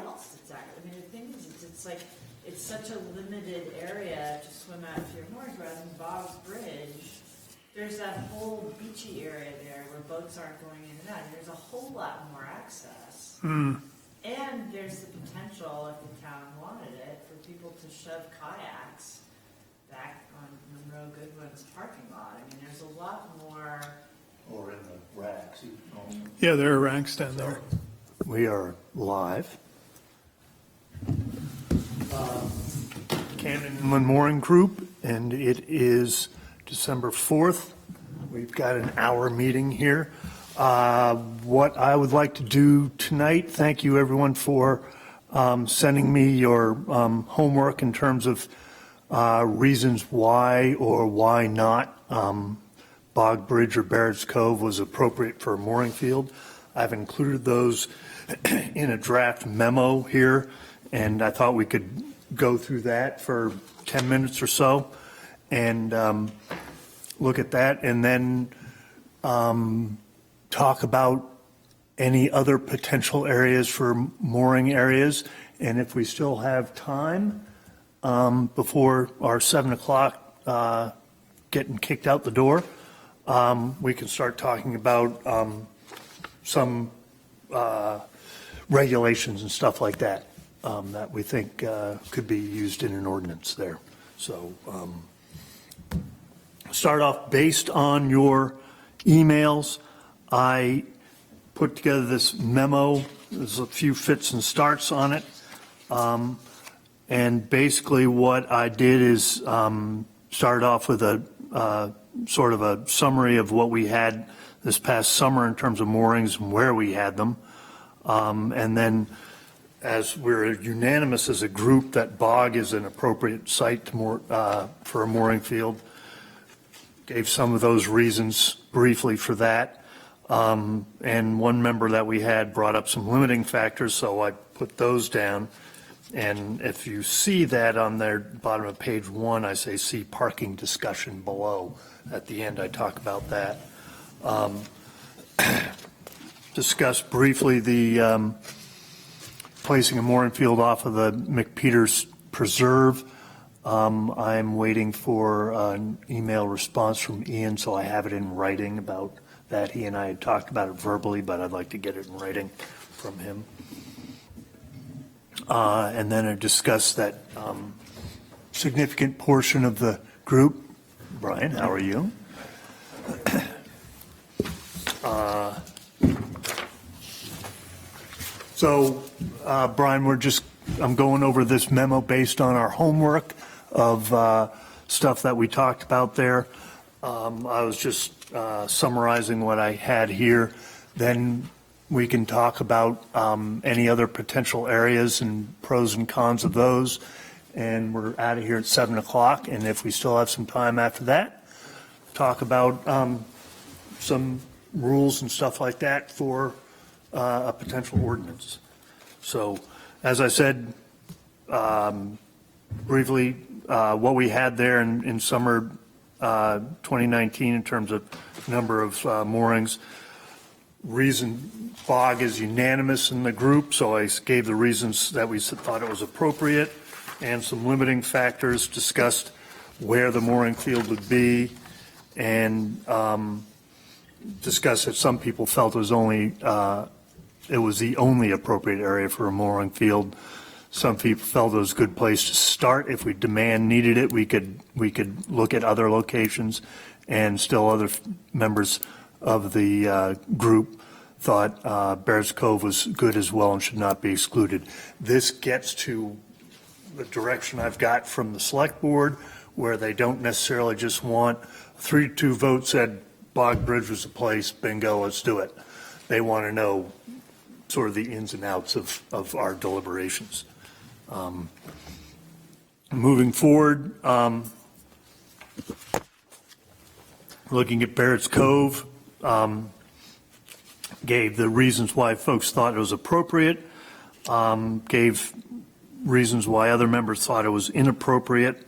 else that's active. I mean, the thing is, it's like, it's such a limited area to swim out to your moorings, rather than Boggs Bridge. There's that whole beachy area there where boats aren't going in and out. There's a whole lot more access. And there's the potential, if the town wanted it, for people to shove kayaks back on Monroe Goodwin's parking lot. I mean, there's a lot more. Or in the racks. Yeah, there are racks down there. We are live. Camden Inland Mooring Group, and it is December 4th. We've got an hour meeting here. What I would like to do tonight, thank you everyone for sending me your homework in terms of reasons why or why not Bog Bridge or Barrett's Cove was appropriate for a mooring field. I've included those in a draft memo here, and I thought we could go through that for 10 minutes or so and look at that, and then talk about any other potential areas for mooring areas. And if we still have time before our 7 o'clock getting kicked out the door, we can start talking about some regulations and stuff like that that we think could be used in an ordinance there. So start off based on your emails. I put together this memo. There's a few fits and starts on it. And basically what I did is start off with a sort of a summary of what we had this past summer in terms of moorings and where we had them. And then as we're unanimous as a group that Bog is an appropriate site to for a mooring field, gave some of those reasons briefly for that. And one member that we had brought up some limiting factors, so I put those down. And if you see that on their bottom of page 1, I say see parking discussion below. At the end, I talk about that. Discuss briefly the placing a mooring field off of the McPeters Preserve. I'm waiting for an email response from Ian, so I have it in writing about that. He and I had talked about it verbally, but I'd like to get it in writing from him. And then I discussed that significant portion of the group. Brian, how are you? Brian, I'm going over this memo based on our homework of stuff that we talked about there. I was just summarizing what I had here. Then we can talk about any other potential areas and pros and cons of those. And we're out of here at 7 o'clock. And if we still have some time after that, talk about some rules and stuff like that for a potential ordinance. So, as I said, briefly, what we had there in summer 2019 in terms of number of moorings. Reason Bog is unanimous in the group, so I gave the reasons that we thought it was appropriate and some limiting factors, discussed where the mooring field would be, and discussed that some people felt it was the only appropriate area for a mooring field. Some people felt it was a good place to start. If demand needed it, we could look at other locations, and still other members of the group thought Bears Cove was good as well and should not be excluded. This gets to the direction I've got from the select board, where they don't necessarily just want 3-2 vote said Bog Bridge was a place, bingo, let's do it. They want to know sort of the ins and outs of our deliberations. Moving forward, looking at Barrett's Cove, gave the reasons why folks thought it was appropriate, gave reasons why other members thought it was inappropriate,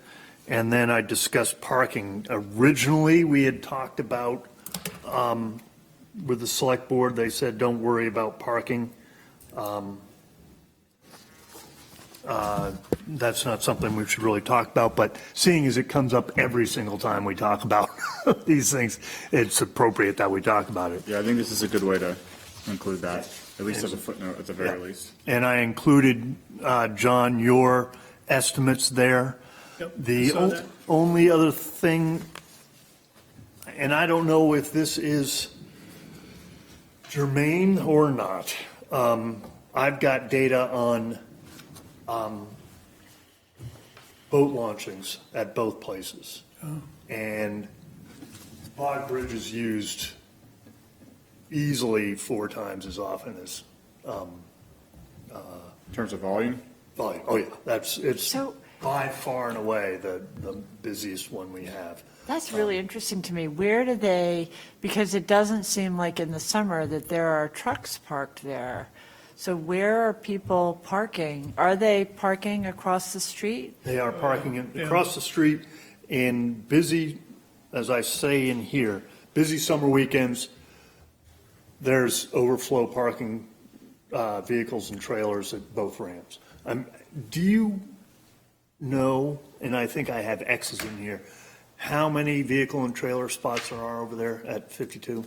and then I discussed parking. Originally, we had talked about, with the select board, they said don't worry about parking. that's not something we should really talk about, but seeing as it comes up every single time we talk about these things, it's appropriate that we talk about it. Yeah, I think this is a good way to include that, at least as a footnote at the very least. And I included, John, your estimates there. Yep, The saw that. only other thing, and I don't know if this is germane or not, I've got data on boat launchings at both places. And Bog Bridge is used easily 4 times as often as In terms of volume, volume. Oh, yeah, it's So- by far and away the busiest one we have. That's really interesting to me. Where do they, because it doesn't seem like in the summer that there are trucks parked there. So where are people parking? Are they parking across the street? They are parking across the street in busy, as I say in here, busy summer weekends. There's overflow parking, vehicles and trailers at both ramps. Do you know, and I think I have X's in here, how many vehicle and trailer spots there are over there at 52?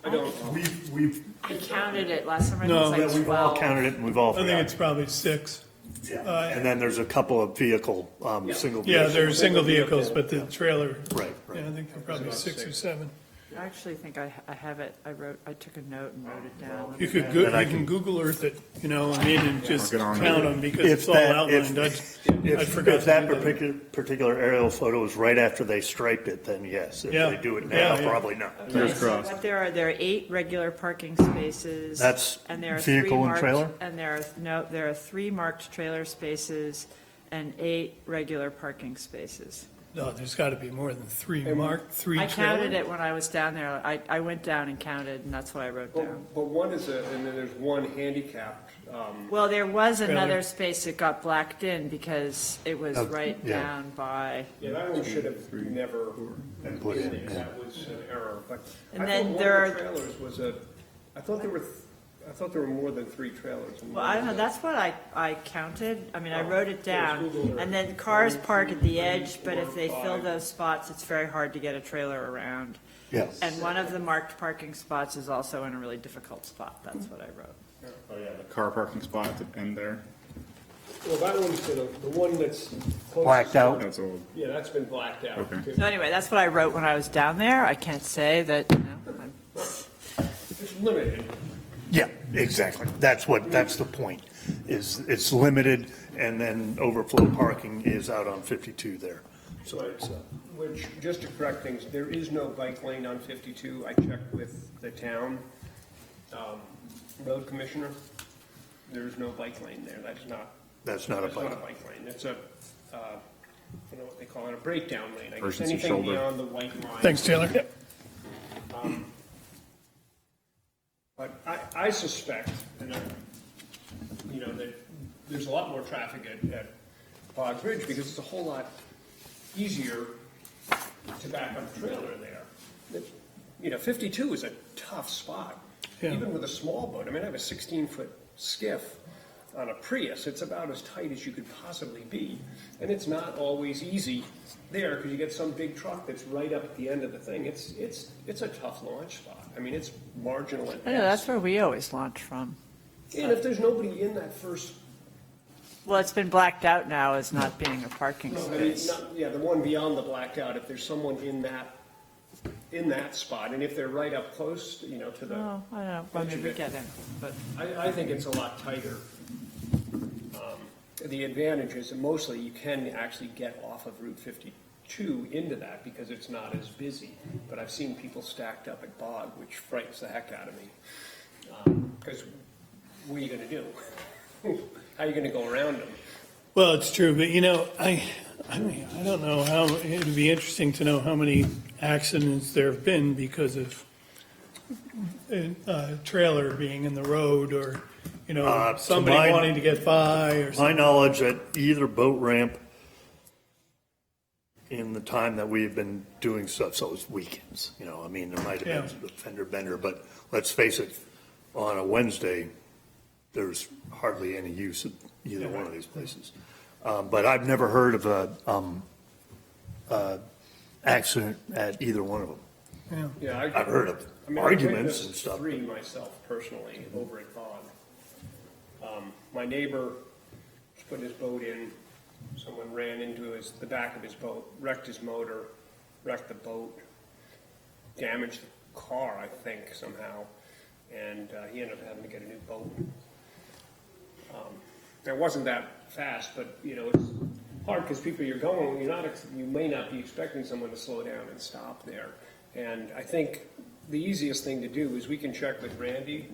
I don't know. We've, I counted it last summer, I No, think it was like we've all 12. counted it and we've all I think forgotten. it's probably 6. Yeah. And then there's a couple of vehicle, single. Yeah, vehicles. they're single vehicles, but the trailer, Right, yeah, I right. think they're probably 6 or 7. I actually think I have it, I took a note and wrote it down. You could, And I you can Google Earth it, and just I'll get on count it. them because If it's all that- outlined. I forgot If that to do particular aerial photo is right after they striped it, then yes. If Yeah. they do it Yeah, now, yeah. probably not. Fingers Okay, so crossed. what there are 8 regular parking spaces. That's and there are vehicle 3 and marked- trailer? And there are 3 marked trailer spaces and 8 regular parking spaces. No, there's got to be more than 3 And marked, 3 I counted trailer. it when I was down there. I went down and counted, and that's what I wrote down. But one is and then there's one handicapped, Well, there was Trailer. another space that got blacked in because it was Oh, right yeah. down by, yeah, that one should have never And put been in, there. yeah. That was an error, but And I then thought one there of the are- trailers was I thought there were more than 3 trailers. in well, one I of don't know, the- that's what I counted. I mean, I wrote it down. Google Earth. And then cars park at the edge, but if they fill those spots, it's very hard to get a trailer around. Yes. And one of the marked parking spots is also in a really difficult spot. That's what I wrote. Oh, yeah, the car parking spot at the end there, Well, that one's been, the one that's closest. Blacked out? that's old. Yeah, that's been blacked out Okay. too. So anyway, that's what I wrote when I was down there. I can't say that, I'm It's limited. Yeah, exactly. That's the point, is it's limited, and then overflow parking is out on 52 there. So it's, Which, just to correct things, there is no bike lane on 52. I checked with the town road commissioner. There's no bike lane there. That's not a bike. bike lane. It's a, I don't know what they call it, a breakdown lane. I guess Emergency anything shoulder. beyond the white line. Thanks, Taylor. But I suspect, and that there's a lot more traffic at Bog Bridge because it's a whole lot easier to back up a trailer there. 52 is a tough spot, Yeah. even with a small boat. I mean, I have a 16-foot skiff on a Prius. It's about as tight as you could possibly be, and it's not always easy there because you get some big truck that's right up at the end of the thing. It's a tough launch spot. I mean, it's marginal at I know, that's best. where we always launch from. And if there's nobody in that first, Well, it's been blacked out now as not being a parking no, I mean, space. the one beyond the blackout, if there's someone in that spot, and if they're right up close, to the, Oh, I don't know, well, maybe we get in, but. I think it's a lot tighter. The advantage is that mostly you can actually get off of Route 52 into that because it's not as busy. But I've seen people stacked up at Bog, which frightens the heck out of me. Because what are you going to do? How are you going to go around them? Well, it's true, but I don't know how, it'd be interesting to know how many accidents there have been because of a trailer being in the road or, to somebody my- wanting to get by or my something. knowledge, at either boat ramp in the time that we've been doing stuff, so it's weekends, I mean, there might have been a fender bender, but let's face it, on a Wednesday, there's hardly any use of either one of these places. But I've never heard of a accident at either one of them. Yeah, I've heard of I mean, arguments I've and stuff. three myself personally over at Bog. My neighbor was putting his boat in, someone ran into the back of his boat, wrecked his motor, wrecked the boat, damaged the car, I think, somehow, and he ended up having to get a new boat. It wasn't that fast, but, you know, it's hard because people you're going, you may not be expecting someone to slow down and stop there. And I think the easiest thing to do is we can check with Randy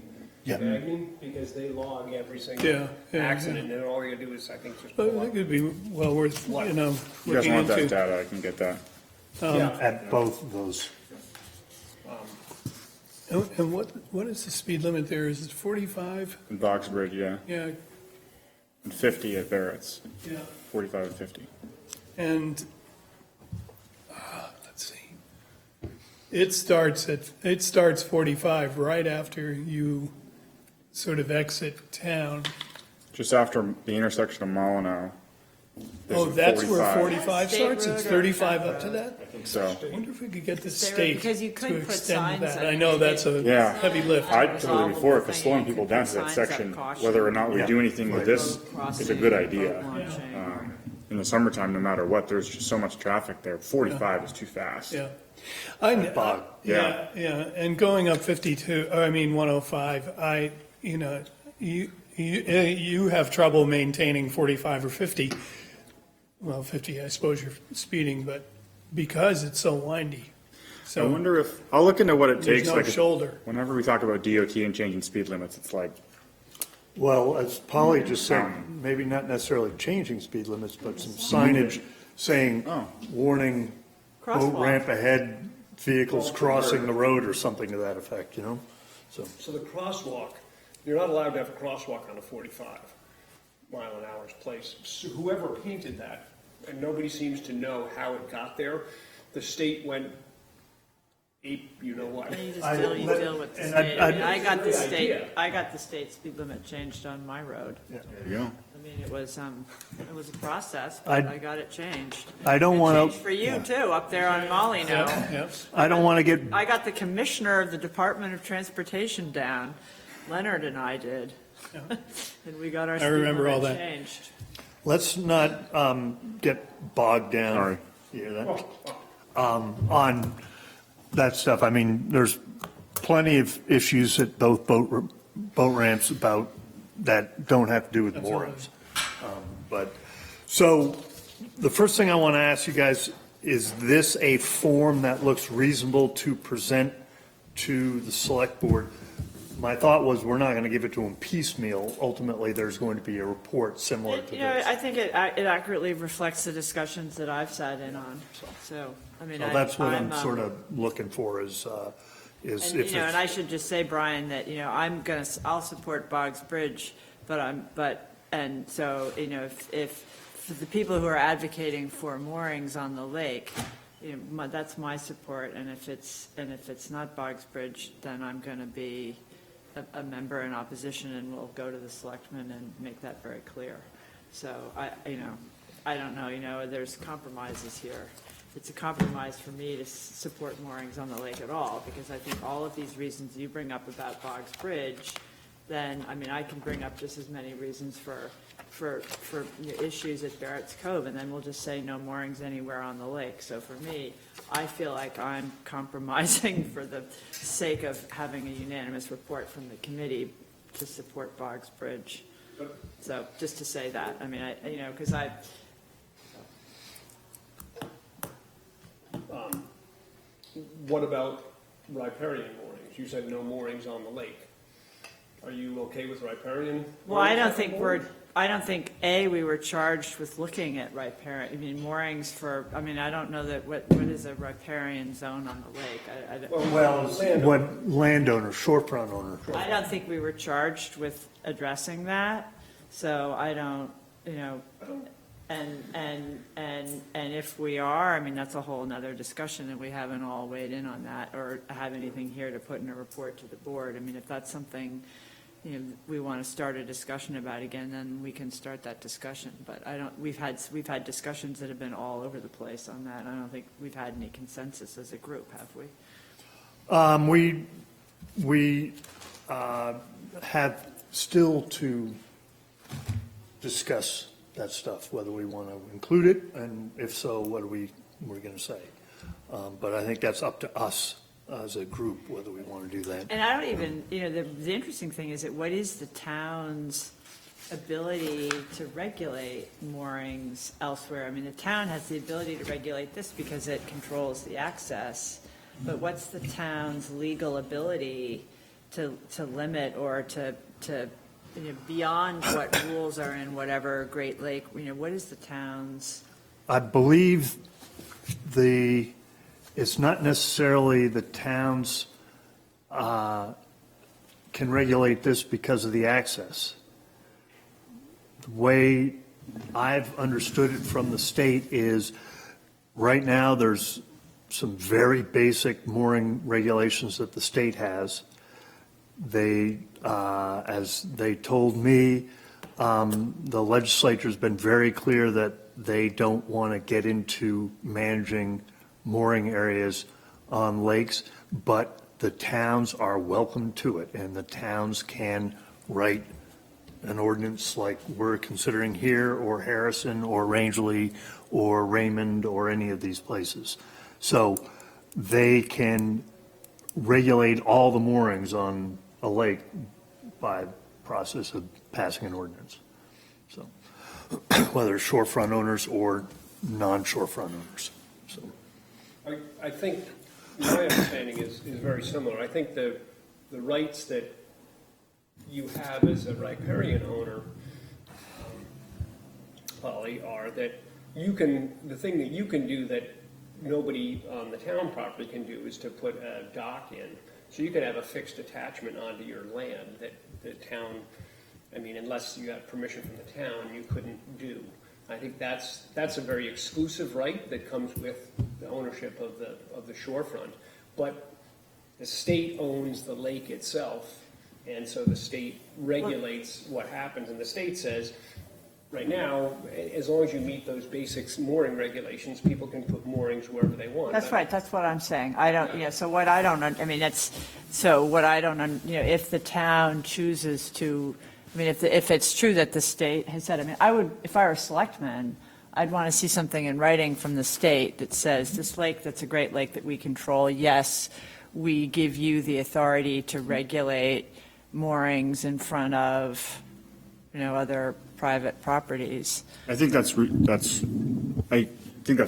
Yeah. Magnin, because they log every single Yeah, accident, and all you gotta do is, I think, just But pull I up. think it'd be well worth, What? you know, If you guys looking want that into. data, I can get that. Yeah. At both of those. And what is the speed limit there? Is it 45? In Box Bridge, yeah, Yeah, and 50 at Barrett's, yeah. 45 and 50. And, let's see. It starts 45 right after you sort of exit town. Just after the intersection of Molyneux. there's Oh, a that's where 45. 45 State starts? road It's or 35 town up to road? that? I think so. I wonder if we could get the State road, state because you to could put extend signs that. up. I know that's a Yeah. heavy lift. I told you before, because slowing Thing, people you down could to that put signs up, section, caution, whether or not we Yeah. do anything with this, road crossing, is a good boat idea. launching. In the summertime, no matter what, there's just so much traffic there. 45 is too fast. Yeah. Bog. Yeah, yeah, and going up 52, 105, you have trouble maintaining 45 or 50. Well, 50, I suppose you're speeding, but because it's so windy. I So wonder if, I'll look into what it there's takes. no Like, shoulder. whenever we talk about DOT and changing speed limits, it's like, Well, as Polly just said, maybe not necessarily changing speed limits, but some signage saying, Oh. warning, boat Crosswalk. ramp ahead, vehicles crossing the road or something to that effect, you know? So, So the crosswalk, you're not allowed to have a crosswalk on a 45 mile an hour place. So whoever painted that, and nobody seems to know how it got there, the state went ape, you know what. You just I- deal with the and state. I- I mean, I got the Great state, idea. I got the state speed limit changed on my road. there you go. I mean, it was a process, but I got it changed. I don't It want changed to, for you too, up there on Molly now. Yep. I don't want to get, I got the commissioner of the Department of Transportation down, Leonard and I did. And we got our speed remember all limit that. changed. let's not get bogged down. Sorry. You hear that? On that stuff. I mean, there's plenty of issues at both boat ramps about that don't have to do with moorings. But, so, the first thing I want to ask you guys, is this a form that looks reasonable to present to the select board? My thought was, we're not going to give it to them piecemeal. Ultimately, there's going to be a report similar to You know, this. I think it accurately reflects the discussions that I've sat in on, so, I mean, So that's what I'm I'm, sort of looking for is And, if you know, and it's, I should just say, Brian, that, you know, I'll support Boggs Bridge, and so, you know, if for the people who are advocating for moorings on the lake, you know, that's my support, and if it's not Boggs Bridge, then I'm going to be a member in opposition, and we'll go to the selectmen and make that very clear. So I don't know, you know, there's compromises here. It's a compromise for me to support moorings on the lake at all, because I think all of these reasons you bring up about Boggs Bridge, then, I mean, I can bring up just as many reasons for issues at Barrett's Cove, and then we'll just say no moorings anywhere on the lake. So for me, I feel like I'm compromising for the sake of having a unanimous report from the committee to support Boggs Bridge. So just to say that, I mean, because What about riparian moorings? You said no moorings on the lake. Are you okay with riparian? well, I don't moorings? think, we were charged with looking at riparian, I mean, moorings for, I mean, I don't know that, what is a riparian zone on the lake? I don't- well, it's what landowner, shorefront owner. I don't think we were charged with addressing that, so I don't, you know, and if we are, I mean, that's a whole nother discussion, and we haven't all weighed in on that, or have anything here to put in a report to the board. I mean, if that's something we want to start a discussion about it again, then we can start that discussion. But we've had discussions that have been all over the place on that. I don't think we've had any consensus as a group, have we? We have still to discuss that stuff, whether we want to include it, and if so, what are we're going to say. But I think that's up to us as a group, whether we want to do that. And I don't even, the interesting thing is that what is the town's ability to regulate moorings elsewhere? I mean, the town has the ability to regulate this because it controls the access, but what's the town's legal ability to limit or to beyond what rules are in whatever Great Lake, what is the town's? I believe it's not necessarily the towns can regulate this because of the access. The way I've understood it from the state is right now there's some very basic mooring regulations that the state has. They, as they told me, the legislature's been very clear that they don't want to get into managing mooring areas on lakes, but the towns are welcome to it, and the towns can write an ordinance like we're considering here, or Harrison, or Rangeley, or Raymond, or any of these places. So they can regulate all the moorings on a lake by process of passing an ordinance. So whether it's shorefront owners or non-shorefront owners. So I think my understanding is very similar. I think the rights that you have as a riparian owner, Polly, are that the thing that you can do that nobody on the town property can do is to put a dock in. So you could have a fixed attachment onto your land that the town, unless you have permission from the town, you couldn't do. I think that's a very exclusive right that comes with the ownership of the shorefront. But the state owns the lake itself, and so the state regulates what happens. And the state says, right now, as long as you meet those basic mooring regulations, people can put moorings wherever they want. That's right, that's what I'm saying. So what I don't, if the town chooses to, if it's true that the state has said, if I were a selectman, I'd want to see something in writing from the state that says, this lake that's a Great Lake that we control, yes, we give you the authority to regulate moorings in front of, other private properties. I think that's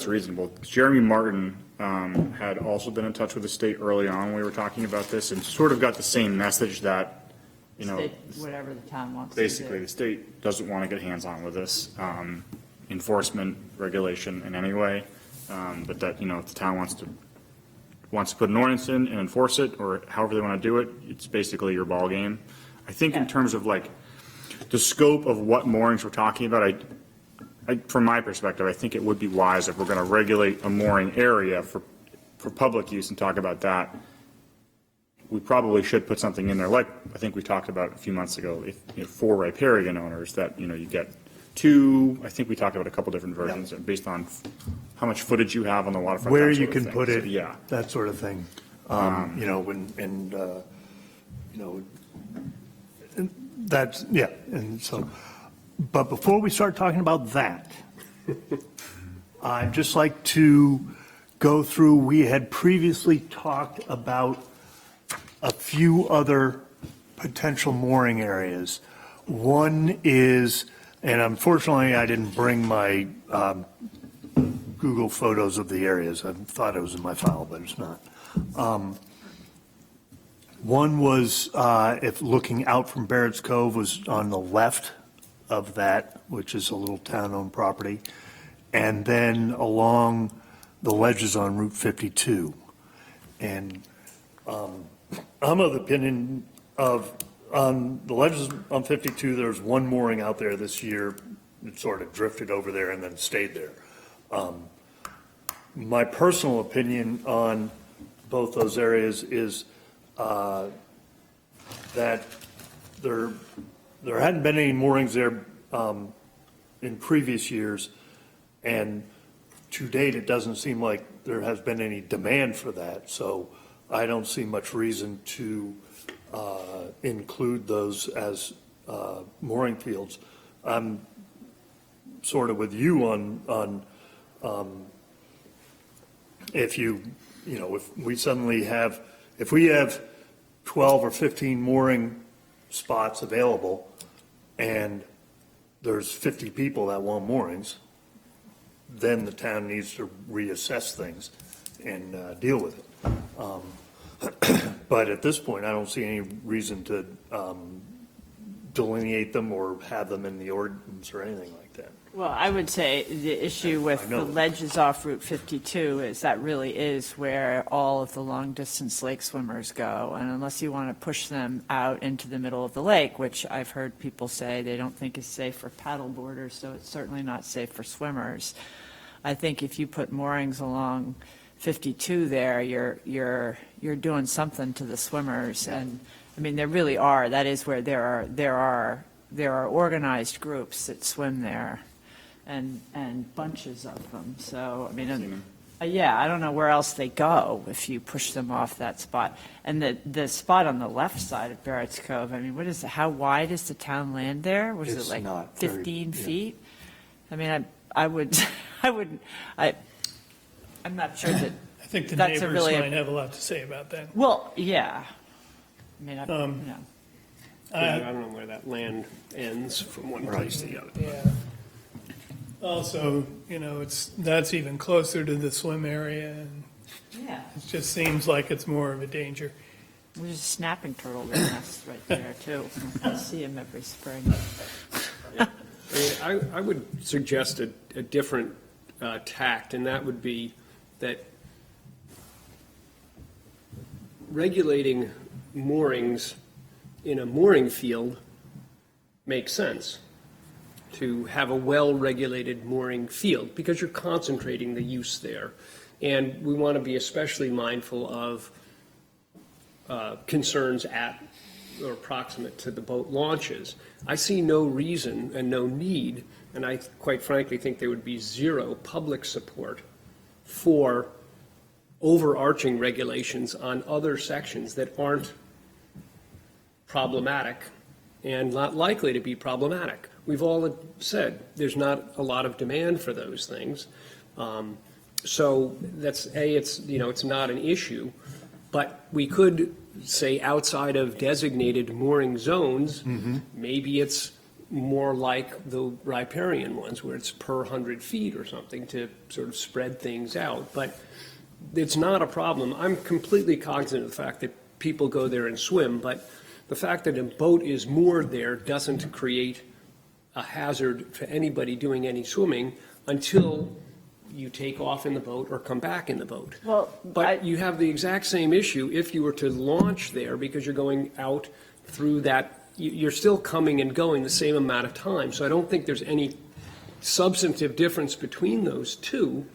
reasonable. Jeremy Martin had also been in touch with the state early on when we were talking about this, and sort of got the same message that, Whatever the town wants to do. basically the state doesn't want to get hands-on with this enforcement regulation in any way, but that, if the town wants to put an ordinance in and enforce it, or however they want to do it, it's basically your ball game. I think in terms of the scope of what moorings we're talking about, from my perspective, I think it would be wise if we're going to regulate a mooring area for public use and talk about that. We probably should put something in there, like I think we talked about a few months ago, for riparian owners, that, you get two, I think we talked about a couple different versions based on how much footage you have on the waterfront. where you can put it, So, that sort of thing. That's, and so, but before we start talking about that, I'd just like to go through, we had previously talked about a few other potential mooring areas. One is, and unfortunately I didn't bring my Google photos of the areas. I thought it was in my file, but it's not. One was, if looking out from Barrett's Cove, was on the left of that, which is a little town-owned property, and then along the ledges on Route 52. And I'm of the opinion on the ledges on 52, there's one mooring out there this year. It sort of drifted over there and then stayed there. My personal opinion on both those areas is that there hadn't been any moorings there in previous years, and to date, it doesn't seem like there has been any demand for that, so I don't see much reason to include those as mooring fields. I'm sort of with you on if if we suddenly have, if we have 12 or 15 mooring spots available and there's 50 people that want moorings, then the town needs to reassess things and deal with it. But at this point, I don't see any reason to delineate them or have them in the ordinance or anything like that. Well, I would say the issue with I the know. ledges off Route 52 is that really is where all of the long-distance lake swimmers go. And unless you want to push them out into the middle of the lake, which I've heard people say they don't think is safe for paddle boarders, so it's certainly not safe for swimmers. I think if you put moorings along 52 there, you're doing something to the swimmers. And, I mean, there really are. That is where there are organized groups that swim there. And bunches of them. So, I mean, yeah, I don't know where else they go if you push them off that spot. And the spot on the left side of Barrett's Cove, I mean, how wide is the town land there? Was It's it like not very- 15 yeah. feet? I mean, I'm not sure that, I think the That's a neighbors really- might have a lot to say about that. well, yeah. I mean, you know. I don't know where that land ends from one place to the other. Yeah. Also, that's even closer to the swim area, and Yeah, it just seems like it's more of a danger. there's a snapping turtle nest right there, too. I see them every spring. I mean, I would suggest a different tact, and that would be that regulating moorings in a mooring field makes sense. To have a well-regulated mooring field, because you're concentrating the use there. And we want to be especially mindful of concerns at or proximate to the boat launches. I see no reason and no need, and I quite frankly think there would be zero public support for overarching regulations on other sections that aren't problematic and not likely to be problematic. We've all said there's not a lot of demand for those things. So that's, it's not an issue, but we could say outside of designated mooring zones, maybe it's more like the riparian ones where it's per 100 feet or something to sort of spread things out. But it's not a problem. I'm completely cognizant of the fact that people go there and swim, but the fact that a boat is moored there doesn't create a hazard to anybody doing any swimming until you take off in the boat or come back in the boat. Well, But you have the exact same issue if you were to launch there because you're going out through that, you're still coming and going the same amount of time. So I don't think there's any substantive difference between those two,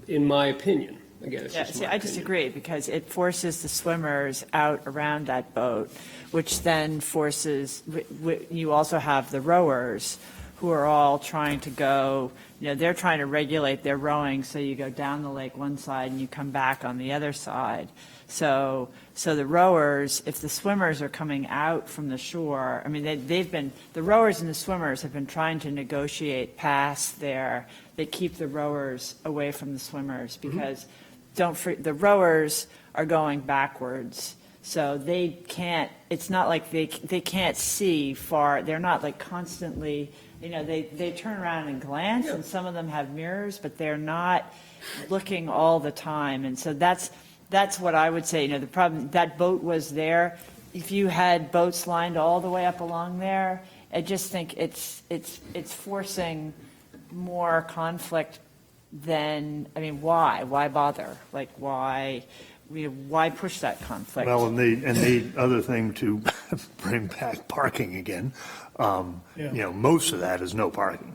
in my opinion. Again, it's Yeah, just see, my I opinion. disagree, because it forces the swimmers out around that boat, which then forces, you also have the rowers who are all trying to go, they're trying to regulate their rowing, so you go down the lake one side and you come back on the other side. So the rowers, if the swimmers are coming out from the shore, I mean, the rowers and the swimmers have been trying to negotiate past there. They keep the rowers away from the swimmers because the rowers are going backwards. So they can't, it's not like they can't see far. They're not like constantly, they turn around and glance, and some of them have mirrors, but they're not looking all the time. And so that's what I would say. The problem, that boat was there. If you had boats lined all the way up along there, I just think it's forcing more conflict than, why? Why bother? Like, why push that conflict? Well, and the other thing to bring back parking again, most of that is no parking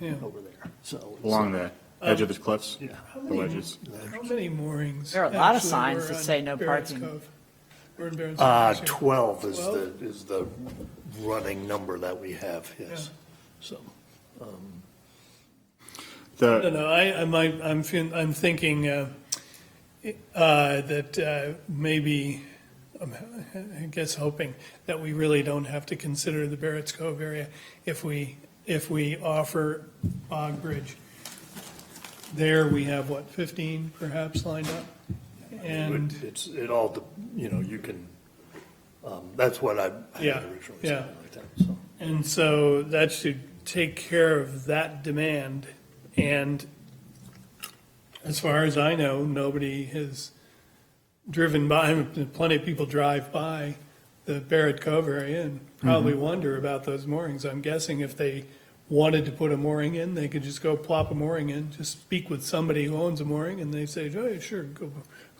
over there, so. Along the edge of the cliffs, Yeah. the ledges. How many moorings? There are a lot of actually signs were that on say no Barrett's parking. Cove? We're in Barron's Pass here. 12 is 12? is the running number that we have, yes. So, I don't know, I'm thinking that maybe, I guess hoping that we really don't have to consider the Barrett's Cove area if we offer Bog Bridge. There, we have, 15 perhaps lined up? And, it all, you can, that's what I had Yeah, originally yeah. said like that, so. and so that should take care of that demand. And as far as I know, nobody has driven by, plenty of people drive by the Barrett Cove area and probably wonder about those moorings. I'm guessing if they wanted to put a mooring in, they could just go plop a mooring in, just speak with somebody who owns a mooring, and they say, oh, yeah, sure, go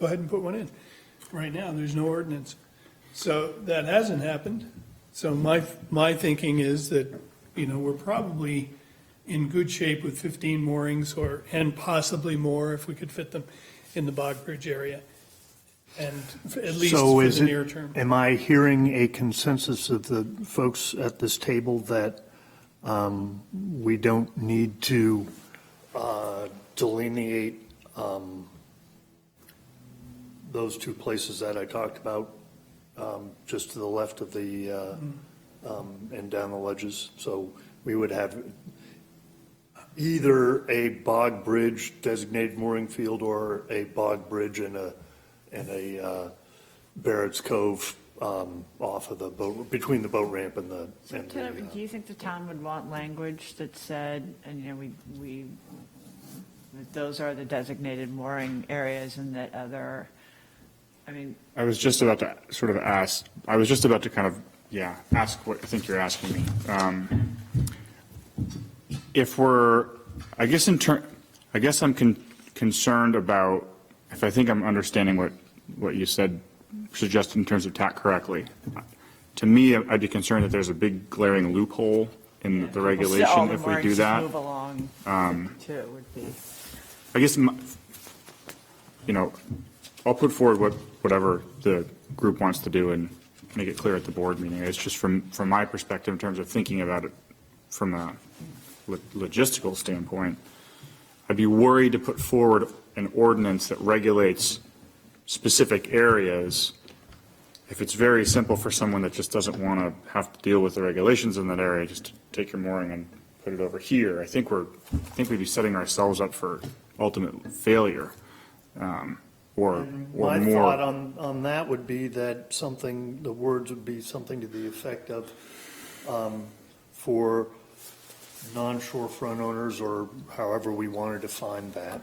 ahead and put one in. Right now, there's no ordinance. So that hasn't happened. So my thinking is that, we're probably in good shape with 15 moorings and possibly more if we could fit them in the Bog Bridge area. And at least So for is the it- near term. Am I hearing a consensus of the folks at this table that we don't need to delineate those two places that I talked about, just to the left of the, and down the ledges? So we would have either a bog bridge designated mooring field or a bog bridge and a Barrett's Cove off of the boat, between the boat ramp and the. and the, Do you think the town would want language that said, and that those are the designated mooring areas and that other, I was just about to sort of ask, I was just about to kind of, ask what I think you're asking me. If we're, I guess I'm concerned about, if I think I'm understanding what you said, suggested in terms of TAC correctly. To me, I'd be concerned that there's a big glaring loophole in the regulation if we do that. Move along, too, would be. I guess, I'll put forward whatever the group wants to do and make it clear at the board meeting. It's just from my perspective in terms of thinking about it from a logistical standpoint, I'd be worried to put forward an ordinance that regulates specific areas if it's very simple for someone that just doesn't want to have to deal with the regulations in that area, just to take your mooring and put it over here. I think we'd be setting ourselves up for ultimate failure, or My more. thought on that would be that the words would be something to the effect of, for non-shore front owners, or however we want to define that,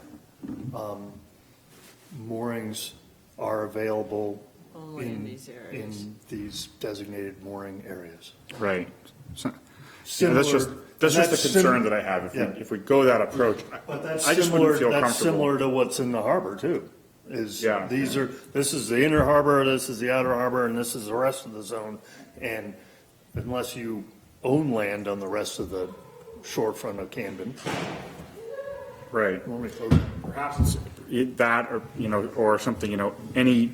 moorings are available Only in these areas. in these designated mooring areas. Right. So, Similar- that's just the concern that I have. If we go that approach, But that's I just similar, wouldn't feel that's comfortable. similar to what's in the harbor too, is Yeah. this is the inner harbor, this is the outer harbor, and this is the rest of the zone. And unless you own land on the rest of the shorefront of Camden. Right. Only close. Perhaps it's that, or something, any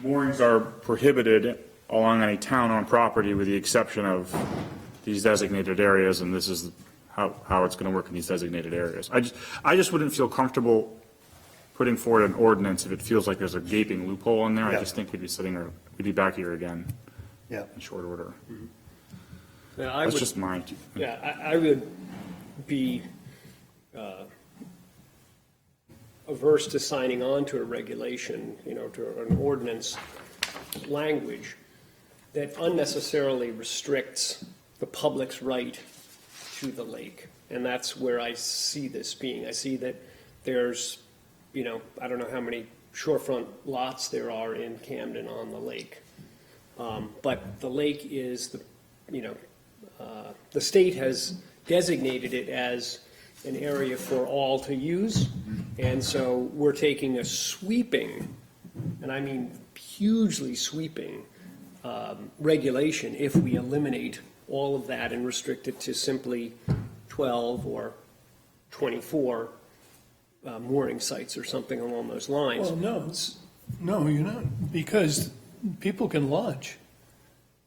moorings are prohibited along any town-owned property with the exception of these designated areas, and this is how it's going to work in these designated areas. I just wouldn't feel comfortable putting forward an ordinance if it feels like there's a gaping loophole in there. I Yeah. just think we'd be back here again Yeah. in short order. Yeah, I That's would, just my, I would be averse to signing on to a regulation, to an ordinance language that unnecessarily restricts the public's right to the lake. And that's where I see this being. I see that there's, I don't know how many shorefront lots there are in Camden on the lake. But the lake is the state has designated it as an area for all to use. And so we're taking a sweeping, and I mean hugely sweeping, regulation if we eliminate all of that and restrict it to simply 12 or 24 mooring sites or something along those lines. Well, no, you're not, because people can launch.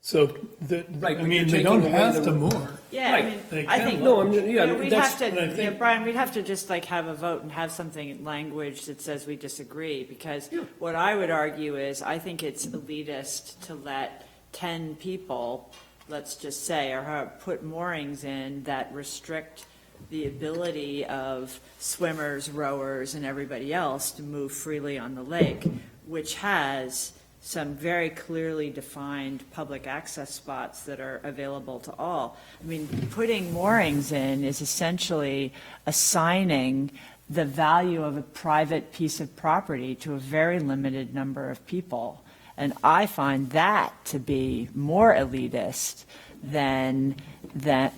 So, Right, I but mean, you're they don't taking away have the- to moor. Yeah, Right. I mean, They I can think. No, I'm, yeah, We'd that's, have what I to, think. Brian, we'd have to just like have a vote and have something, language that says we disagree, because what I would argue is, I think it's elitist to let 10 people, let's just say, or put moorings in that restrict the ability of swimmers, rowers, and everybody else to move freely on the lake, which has some very clearly defined public access spots that are available to all. I mean, putting moorings in is essentially assigning the value of a private piece of property to a very limited number of people. And I find that to be more elitist than that.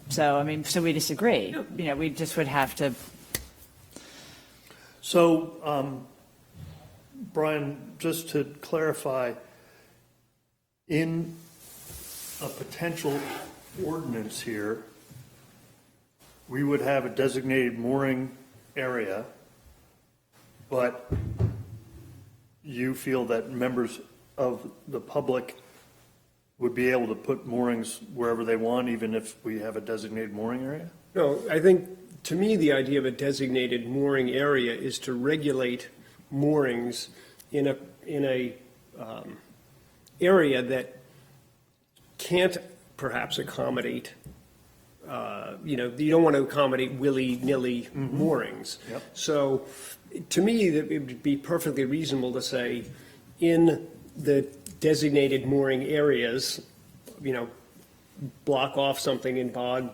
So, I mean, so we disagree. You know, we just would have to. So, Brian, just to clarify, in a potential ordinance here, we would have a designated mooring area, but you feel that members of the public would be able to put moorings wherever they want, even if we have a designated mooring area? no, I think, to me, the idea of a designated mooring area is to regulate moorings in a area that can't perhaps accommodate, you don't want to accommodate willy-nilly moorings. Yep. So, to me, it would be perfectly reasonable to say, in the designated mooring areas, block off something in Bog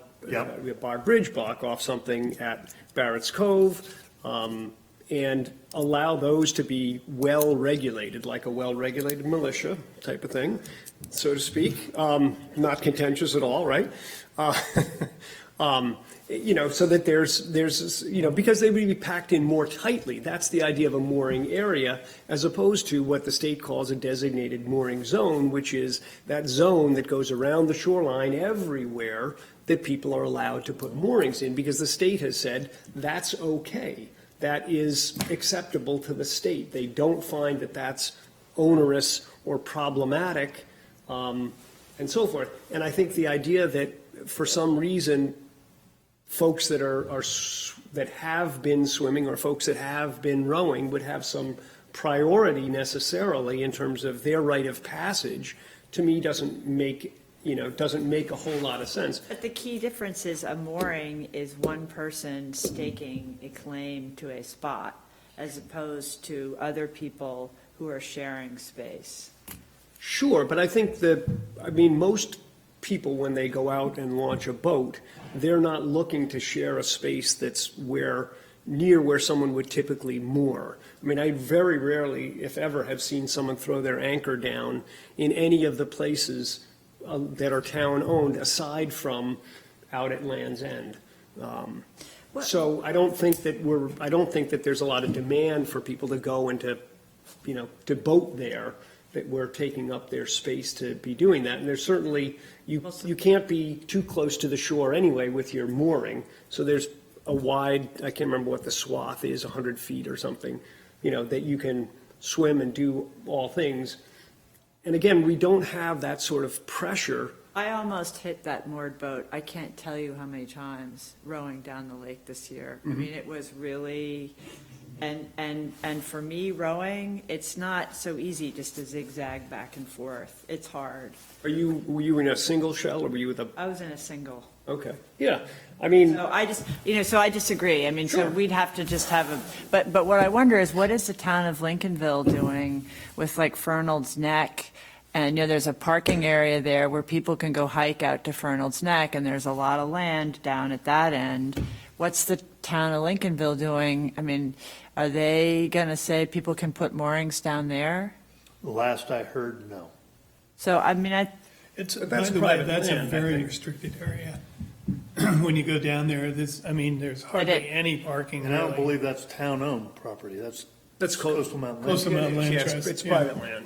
Bridge, block off something at Barrett's Cove, and allow those to be well-regulated, like a well-regulated militia type of thing, so to speak. Not contentious at all, right? So that there's because they would be packed in more tightly. That's the idea of a mooring area, as opposed to what the state calls a designated mooring zone, which is that zone that goes around the shoreline everywhere that people are allowed to put moorings in, because the state has said that's okay. That is acceptable to the state. They don't find that that's onerous or problematic, and so forth. And I think the idea that for some reason, folks that that have been swimming or folks that have been rowing would have some priority necessarily in terms of their rite of passage, to me doesn't make a whole lot of sense. But the key difference is a mooring is one person staking a claim to a spot, as opposed to other people who are sharing space. Sure, but I think most people, when they go out and launch a boat, they're not looking to share a space that's near where someone would typically moor. I mean, I very rarely, if ever, have seen someone throw their anchor down in any of the places that are town-owned, aside from out at Land's End. So I don't think that there's a lot of demand for people to go and to boat there, that we're taking up their space to be doing that. And there's certainly, you can't be too close to the shore anyway with your mooring. So there's a wide, I can't remember what the swath is, 100 feet or something, that you can swim and do all things. And again, we don't have that sort of pressure. I almost hit that moored boat, I can't tell you how many times, rowing down the lake this year. I mean, it was really, and for me, rowing, it's not so easy just to zigzag back and forth. It's hard. Were you in a single shell, or were you with a? I was in a single. Okay, yeah, I mean. So I just, so I disagree. I mean, Sure. so we'd have to just have but what I wonder is, what is the town of Lincolnville doing with like Fernald's Neck? And, there's a parking area there where people can go hike out to Fernald's Neck, and there's a lot of land down at that end. What's the town of Lincolnville doing? I mean, are they going to say people can put moorings down there? Last I heard, no. So, I mean, It's, But by that's the way, private that's a land, I very think. restricted area. When you go down there, there's hardly any parking. And I don't really. believe that's town-owned property, that's Close. Coastal Mountain Coastal Land. Mountain Land Yes, Trust, it's yeah. private land.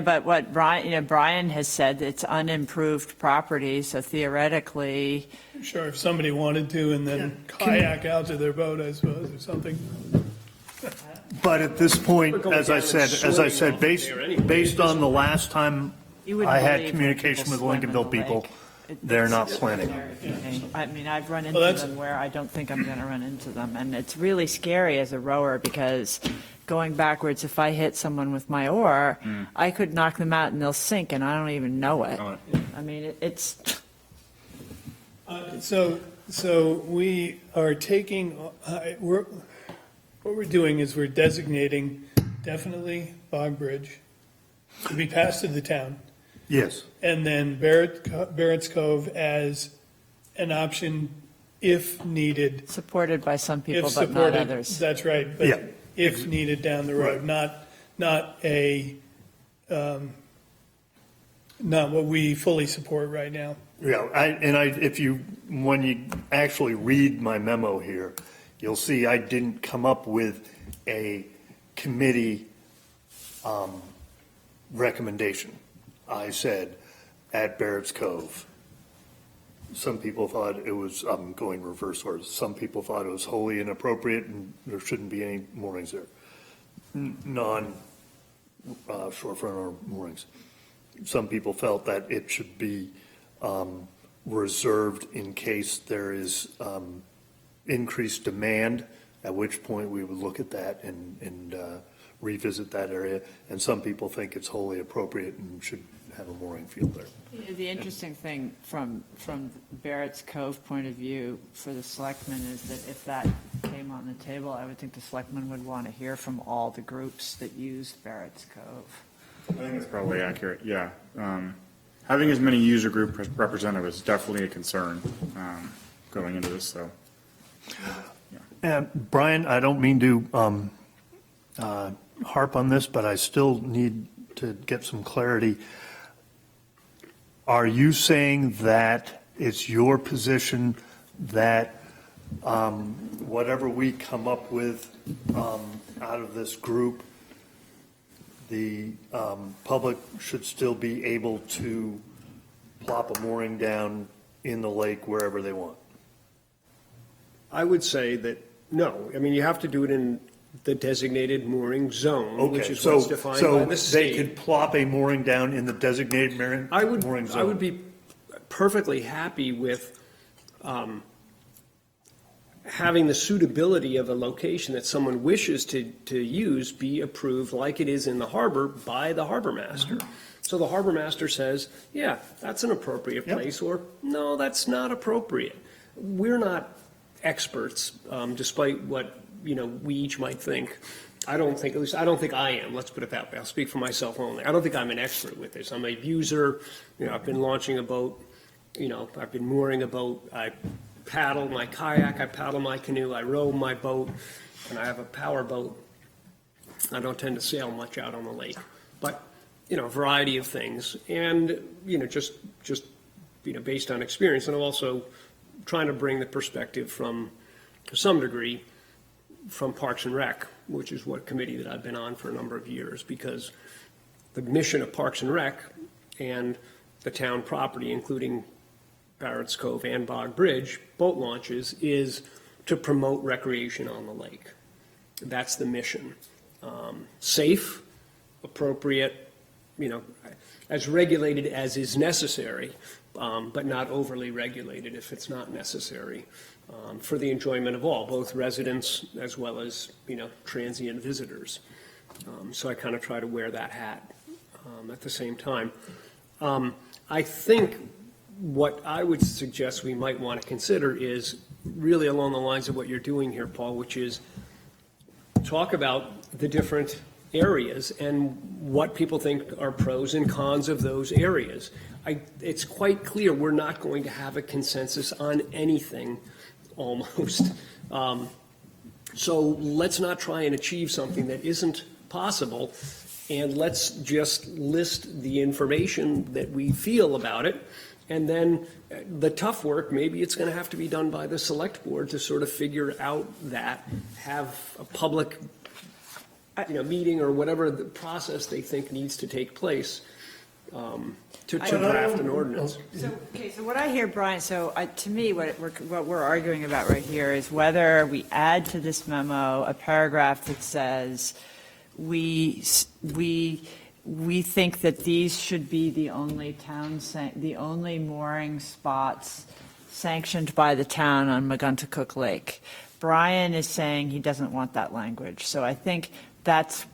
but what Brian has said, it's unimproved property, so theoretically, Sure, if somebody wanted to and then Yeah. kayak out to their boat, I suppose, or something. But at this point, We're going as I down and said, swimming off based, there anyway. based on the last time You wouldn't I had believe when communication people with swim in Lincolnville the people, lake. they're not It's planning. scary. I mean, I've run into that's- them where I don't think I'm going to run into them. And it's really scary as a rower because going backwards, if I hit someone with my oar, I could knock them out and they'll sink and I don't even know it. Know I mean, it's, So we are taking, what we're doing is we're designating definitely Bog Bridge to be passed to the town, Yes, and then Barrett's Cove as an option if needed. supported by some people, If but not supported, others. that's right, Yeah. but if needed down the road, not a, not what we fully support right now. yeah, when you actually read my memo here, you'll see I didn't come up with a committee recommendation. I said, at Barrett's Cove. Some people thought it was, I'm going reverse order, some people thought it was wholly inappropriate and there shouldn't be any moorings there. Shorefront or moorings. Some people felt that it should be reserved in case there is increased demand, at which point we would look at that and revisit that area. And some people think it's wholly appropriate and should have a mooring field there. The interesting thing from Barrett's Cove point of view for the selectmen is that if that came on the table, I would think the selectmen would want to hear from all the groups that use Barrett's Cove. I think that's probably accurate, yeah. Having as many user group representatives is definitely a concern going into this, so. And Brian, I don't mean to harp on this, but I still need to get some clarity. Are you saying that it's your position that whatever we come up with out of this group, the public should still be able to plop a mooring down in the lake wherever they want? I would say that, no, I mean, you have to do it in the designated mooring zone, which Okay, is so, what's defined by so the they state. could plop a mooring down in the designated mooring zone? I would be perfectly happy with having the suitability of a location that someone wishes to use be approved like it is in the harbor by the harbor master. So the harbor master says, yeah, that's an appropriate Yep. place, or no, that's not appropriate. We're not experts, despite what, we each might think. I don't think I am, let's put it that way. I'll speak for myself only. I don't think I'm an expert with this. I'm a user, I've been launching a boat, I've been mooring a boat, I paddle my kayak, I paddle my canoe, I row my boat, and I have a power boat. I don't tend to sail much out on the lake, but, a variety of things. And, just based on experience, and I'm also trying to bring the perspective from, to some degree, from Parks and Rec, which is what committee that I've been on for a number of years, because the mission of Parks and Rec and the town property, including Barrett's Cove and Bog Bridge boat launches, is to promote recreation on the lake. That's the mission. Safe, appropriate, as regulated as is necessary, but not overly regulated if it's not necessary, for the enjoyment of all, both residents as well as, transient visitors. So I kind of try to wear that hat at the same time. I think what I would suggest we might want to consider is really along the lines of what you're doing here, Paul, which is talk about the different areas and what people think are pros and cons of those areas. It's quite clear we're not going to have a consensus on anything, almost. So let's not try and achieve something that isn't possible, and let's just list the information that we feel about it. And then the tough work, maybe it's going to have to be done by the select board to sort of figure out that, have a public meeting or whatever the process they think needs to take place. to draft an ordinance. So what I hear, Brian, to me, what we're arguing about right here is whether we add to this memo a paragraph that says, we think that these should be the only the only mooring spots sanctioned by the town on Maguntacook Lake. Brian is saying he doesn't want that language. So I think that's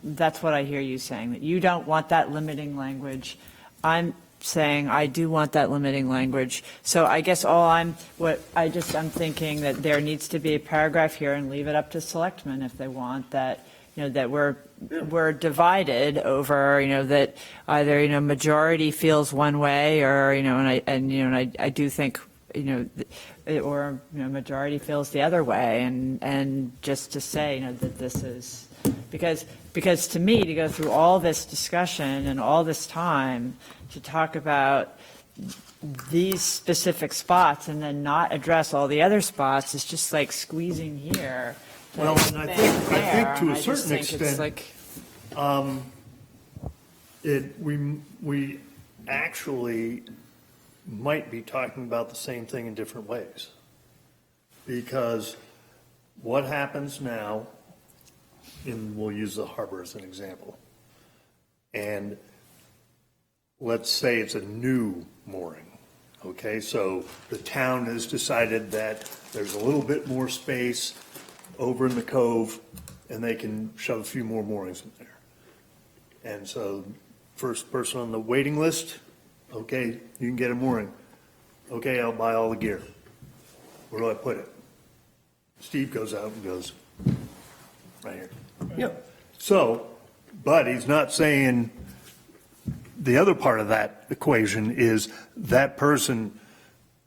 what I hear you saying, that you don't want that limiting language. I'm saying I do want that limiting language. So I guess I'm thinking that there needs to be a paragraph here, and leave it up to selectmen if they want that, that we're divided over, that either, majority feels one way, or, and I do think, or, majority feels the other way, and just to say, that this is, because to me, to go through all this discussion and all this time to talk about these specific spots and then not address all the other spots is just like squeezing here. Well, and I think to a certain extent, we actually might be talking about the same thing in different ways. Because what happens now, and we'll use the harbor as an example, and let's say it's a new mooring, okay? So the town has decided that there's a little bit more space over in the cove, and they can shove a few more moorings in there. And so first person on the waiting list, okay, you can get a mooring. Okay, I'll buy all the gear. Where do I put it? Steve goes out and goes, right here. Yep. So, but he's not saying, the other part of that equation is that person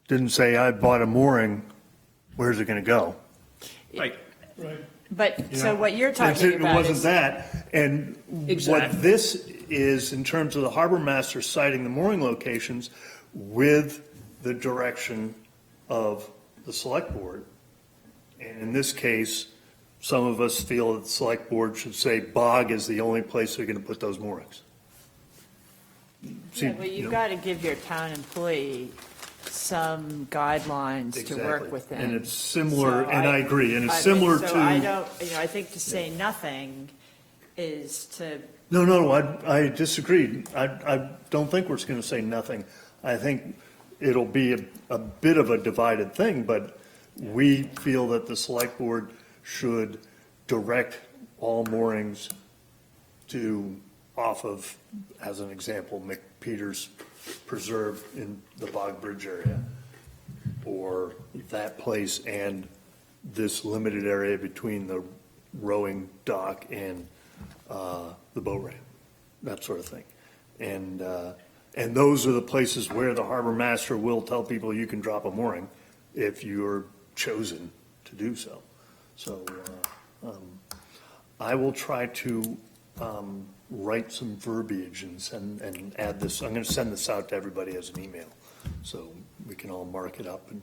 didn't say, I bought a mooring, where's it going to go? Right. Right. But, so what you're talking about It wasn't is, that. And Exactly. what this is, in terms of the harbor master citing the mooring locations with the direction of the select board. And in this case, some of us feel that the select board should say bog is the only place they're going to put those moorings. See, yeah, but you you've know, got to give your town employee some guidelines to work exactly. within. And it's similar, So and I agree, and it's similar so to. I don't, I think to say nothing is to, No, I disagree. I don't think we're just going to say nothing. I think it'll be a bit of a divided thing, but we feel that the select board should direct all moorings to off of, as an example, McPeters Preserve in the Bog Bridge area, or that place and this limited area between the rowing dock and the boat ramp, that sort of thing. And those are the places where the harbor master will tell people you can drop a mooring if you're chosen to do so. So I will try to write some verbiage and add this. I'm going to send this out to everybody as an email, so we can all mark it up, and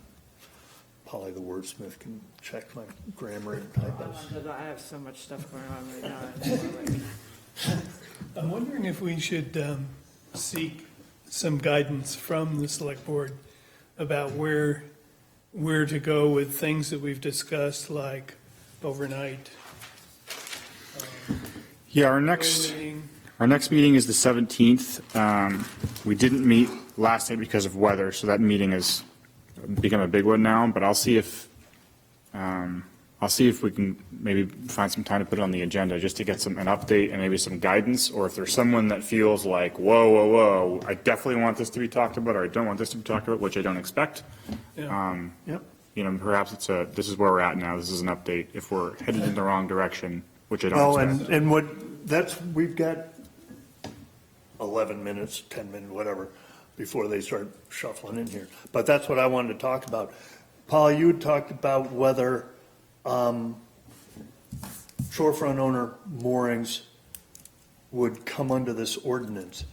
Polly the wordsmith can check my grammar and typos. I have so much stuff going on right now. I'm wondering if we should seek some guidance from the select board about where to go with things that we've discussed, like overnight. Yeah, our next meeting. meeting is the 17th. We didn't meet last night because of weather, so that meeting has become a big one now, but I'll see if we can maybe find some time to put it on the agenda just to get an update and maybe some guidance, or if there's someone that feels like, whoa, I definitely want this to be talked about, or I don't want this to be talked about, which I don't expect. Yeah. Yep. Perhaps this is where we're at now. This is an update. If we're headed in the wrong direction, which I Well, don't expect. and we've got 11 minutes, 10 minutes, whatever, before they start shuffling in here. But that's what I wanted to talk about. Paul, you had talked about whether shorefront owner moorings would come under this ordinance.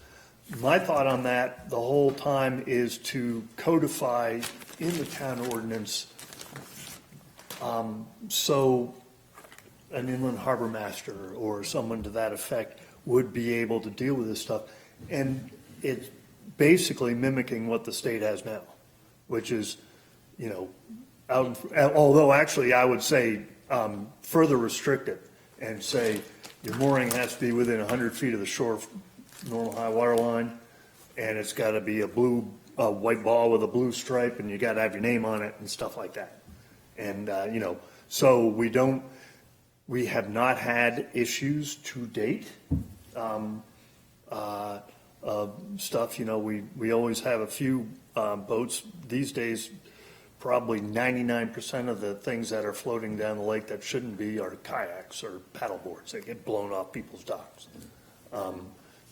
My thought on that the whole time is to codify in the town ordinance so an inland harbor master or someone to that effect would be able to deal with this stuff. And basically mimicking what the state has now, which is, you know, although actually I would say further restricted and say your mooring has to be within 100 feet of the shore, normal high water line, and it's got to be a white ball with a blue stripe, and you got to have your name on it and stuff like that. And, you know, so we have not had issues to date. Stuff, you know, we always have a few boats these days. Probably 99% of the things that are floating down the lake that shouldn't be are kayaks or paddle boards that get blown off people's docks.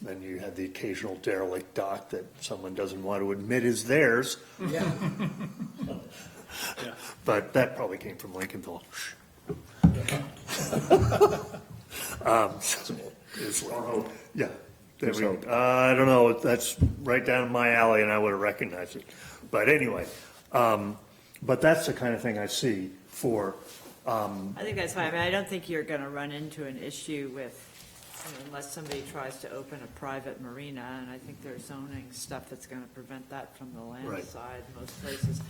Then you have the occasional derelict dock that someone doesn't want to admit is theirs. Yeah. But that probably came from Lincolnville. Yeah. There we go. I don't know, that's right down my alley and I would have recognized it. But anyway, but that's the kind of thing I see for, I think that's fine. I mean, I don't think you're gonna run into an issue with, unless somebody tries to open a private marina, and I think there's zoning stuff that's gonna prevent that from the land Right. side, most places.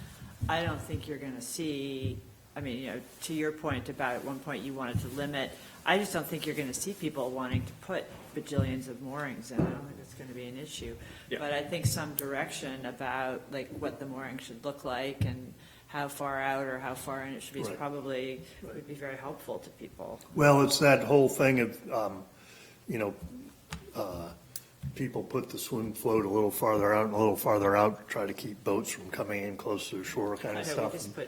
I don't think you're gonna see, I mean, you know, to your point about at one point you wanted to limit, I just don't think you're gonna see people wanting to put bajillions of moorings in. I don't think it's gonna be an issue. Yeah. But I think some direction about like what the mooring should look like and how far out or how far in it should be is Right. probably, would be very helpful to people. well, it's that whole thing of, you know, people put the swim float a little farther out and a little farther out, try to keep boats from coming in close to the shore kind I of know, stuff.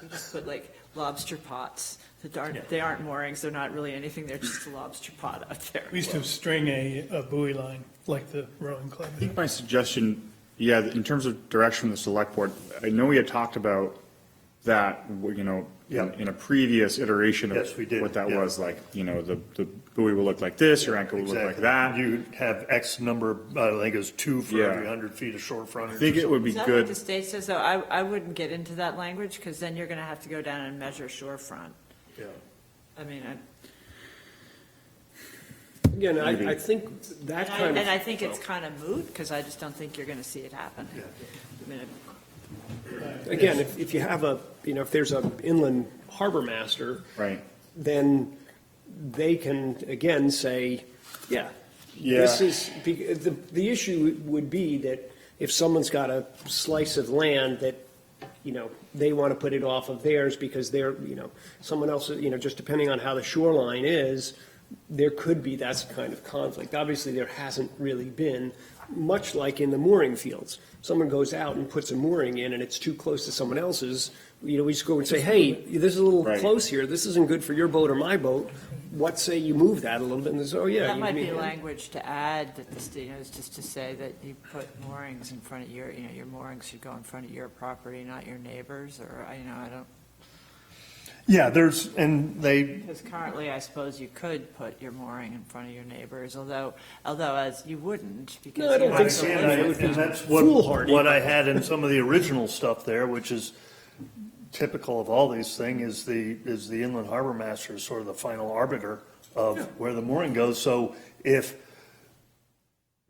we just put like lobster pots that Yeah. aren't, they aren't moorings, they're not really anything, they're just a lobster pot out there. We used to string a buoy line like the rowing club. I think my suggestion, yeah, in terms of direction from the select board, I know we had talked about that, you know, Yeah. in a previous iteration Yes, we of did, what that yeah. was, like, you know, the buoy will look like this, your anchor will look like Exactly. that. You have X number, I think it's 2 for Yeah. every 100 feet of shore frontage. I think it would be Is that what the good, state says, though? I wouldn't get into that language, because then you're gonna have to go down and measure shorefront. Yeah. I mean, Again, Maybe. I think that kind of. and I think it's kind of moot, because I just don't think you're gonna see it happen. Yeah. I mean, Again, if you have if there's an inland harbor master, right. then they can, again, say, yeah. Yeah. This is, the issue would be that if someone's got a slice of land that, they want to put it off of theirs because they're, someone else, just depending on how the shoreline is, there could be that kind of conflict. Obviously, there hasn't really been, much like in the mooring fields. Someone goes out and puts a mooring in and it's too close to someone else's, we just go and say, hey, this is a little Right. close here, this isn't good for your boat or my boat. What say you move that a little bit? And they say, oh, yeah. that you might be mean- language to add, that the, is just to say that you put moorings in front of your, your moorings should go in front of your property, not your neighbors, or, I don't. Yeah, Because currently, I suppose you could put your mooring in front of your neighbors, although as you wouldn't, because. No, I don't you think have so. to And live It with would be and them. that's foolhardy. what I had in some of the original stuff there, which is typical of all these things, is the inland harbor master is sort of the final arbiter of where the mooring goes. So if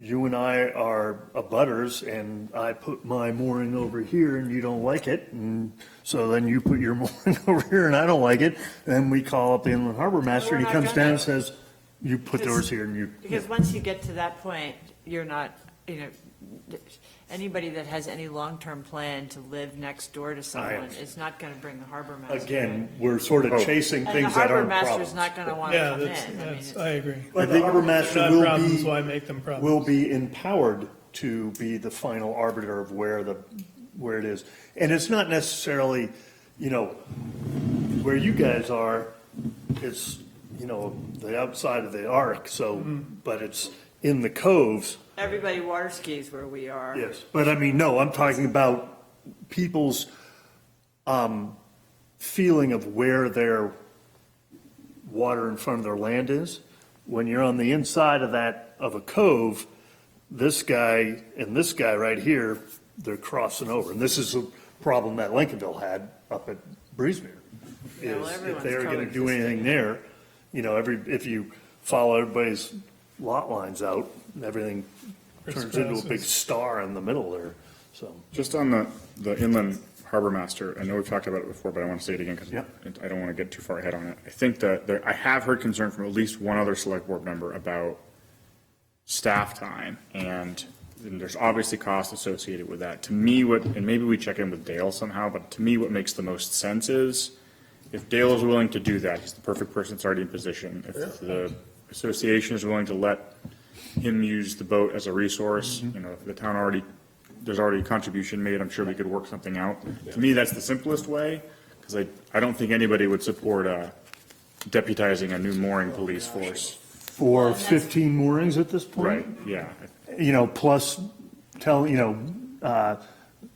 you and I are abutters and I put my mooring over here and you don't like it, and so then you put your mooring over here and I don't like it, then we call up the inland harbor master and he We're not comes gonna- down and says, you put Because- yours here and you. Because once you get to that point, you're not, anybody that has any long-term plan to live next door to someone is not gonna bring the harbor master. Again, we're sort of chasing And the things that harbor aren't master's problems. not gonna wanna Yeah, come in. that's, I mean, that's, I agree. But the harbor master Not will problems, be, why make them problems? will be empowered to be the final arbiter of where it is. And it's not necessarily, where you guys are, it's, the outside of the arc, so, but it's in the coves. Everybody water skis where we are. Yes. But I mean, no, I'm talking about people's feeling of where their water in front of their land is. When you're on the inside of a cove, this guy and this guy right here, they're crossing over. And this is a problem that Lincolnville had up at Breezemere. Yeah, well, Is if everyone's they were gonna do coexisting. anything there, if you follow everybody's lot lines out, everything turns into a big star in the middle there, so. Just on the inland harbor master, I know we've talked about it before, but I want to say it again because Yep. I don't want to get too far ahead on it. I think that I have heard concern from at least one other select board member about staff time, and there's obviously cost associated with that. To me, and maybe we check in with Dale somehow, but to me, what makes the most sense is if Dale is willing to do that, he's the perfect person that's already in position. If the association is willing to let him use the boat as a resource, if the town there's already a contribution made, I'm sure we could work something out. To me, that's the simplest way, because I don't think anybody would support deputizing a new mooring police force. For 15 moorings at this point? Right, yeah. Plus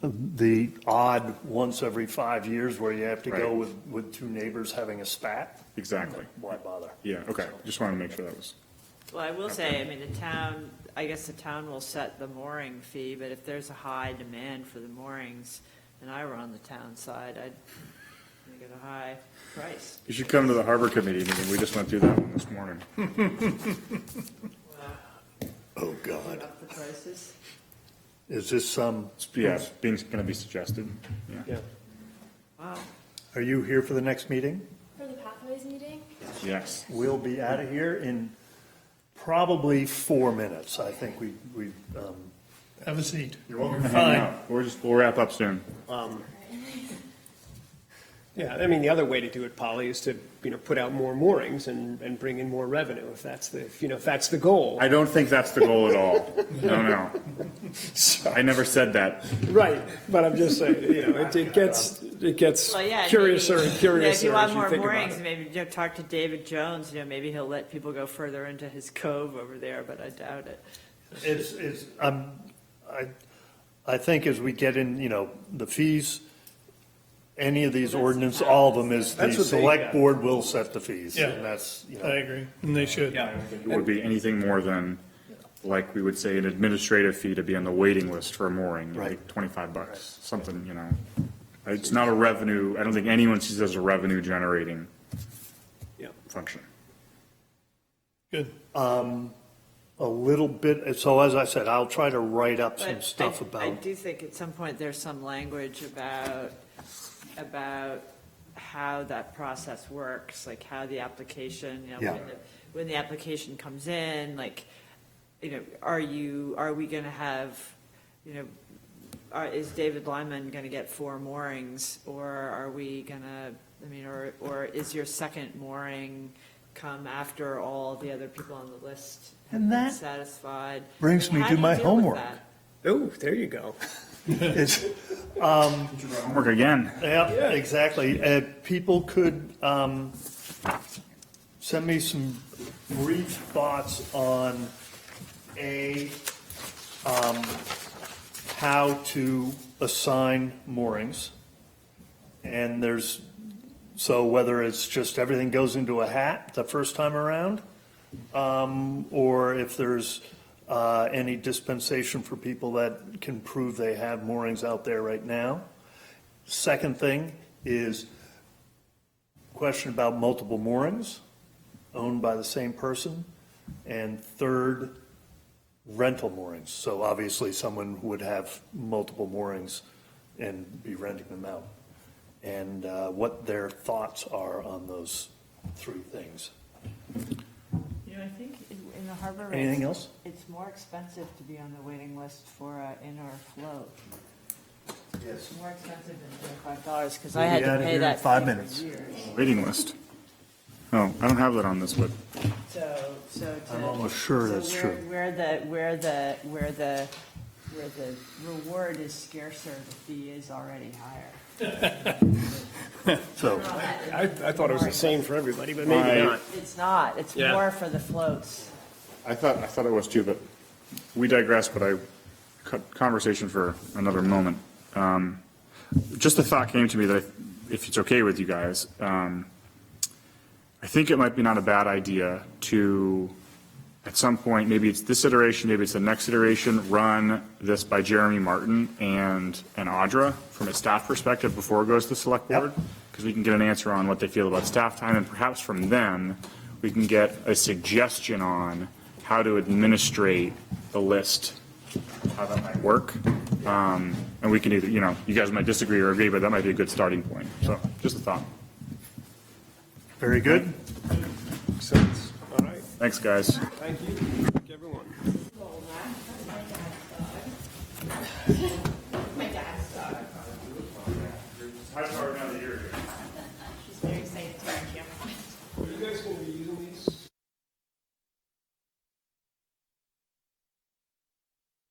the odd once every 5 years where you have to go Right. with two neighbors having a spat. Exactly. Why bother? Yeah, okay. Just wanted to make sure that was. Well, I will say, I mean, I guess the town will set the mooring fee, but if there's a high demand for the moorings, and I were on the town side, I'd make it a high price. You should come to the harbor committee meeting. We just went through that one this morning. Oh, God. Up the prices. Is this some? Yeah, it's going to be suggested. Yeah. Wow. Are you here for the next meeting? For the Pathways meeting? Yes. We'll be out of here in probably 4 minutes. I think we Have a seat. You're welcome to Fine. hang out. We'll wrap up soon. Yeah, I mean, the other way to do it, Polly, is to, put out more moorings and bring in more revenue, if that's the goal. I don't think that's the goal at all. No. I never said that. Right, but I'm just saying, it gets Well, yeah, curiouser maybe, and curiouser if you as want you more think about moorings, it. maybe talk to David Jones, maybe he'll let people go further into his cove over there, but I doubt it. It's, I think as we get in, the fees, any of these That's ordinance, the all of them is the That's what they- select yeah. board will set the fees. Yeah. And that's, I agree, and they should. Yeah. It would be anything more than, like we would say, an administrative fee to be on the waiting list for a mooring, Right. like $25, something, It's not a revenue, I don't think anyone sees it as a revenue generating Yeah. function. Good. a little bit, so as I said, I'll try to write up some But stuff I about. do think at some point there's some language about how that process works, like how the application, Yeah. when the application comes in, like, are we gonna have, is David Lyman gonna get 4 moorings, or are we gonna, or is your second mooring come after all the other people on the list have And been that satisfied? brings me How to do you my deal with homework. that? Oh, there you go. It's, Homework again. yeah, exactly. People could send me some brief thoughts on how to assign moorings. And so whether it's just everything goes into a hat the first time around, or if there's any dispensation for people that can prove they have moorings out there right now. Second thing is question about multiple moorings owned by the same person. And third, rental moorings. So obviously someone would have multiple moorings and be renting them out. And what their thoughts are on those 3 things. I think in the harbor. Anything else? It's more expensive to be on the waiting list for in or float. Yes. It's more expensive than $25 because We'll I had be to outta pay here in that 5 fee for minutes. years. Waiting list. Oh, I don't have that on this, but So I'm almost sure so that's true. Where the reward is scarcer, the fee is already higher. So, I thought it was the same for everybody, but maybe Right. not. It's not. It's Yeah. more for the floats. I thought it was too, but we digress, but conversation for another moment. Just a thought came to me that if it's okay with you guys, I think it might be not a bad idea to, at some point, maybe it's this iteration, maybe it's the next iteration, run this by Jeremy Martin and Audra from a staff perspective before it goes to the select Yep. board. Because we can get an answer on what they feel about staff time, and perhaps from them, we can get a suggestion on how to administrate the list how that might work. And we can either, you guys might disagree or agree, but that might be a good starting point. So just a thought. Very good. Makes sense. All right, Thanks, guys. thank you. Thank you, everyone. My dad's dog. High power now that you're here.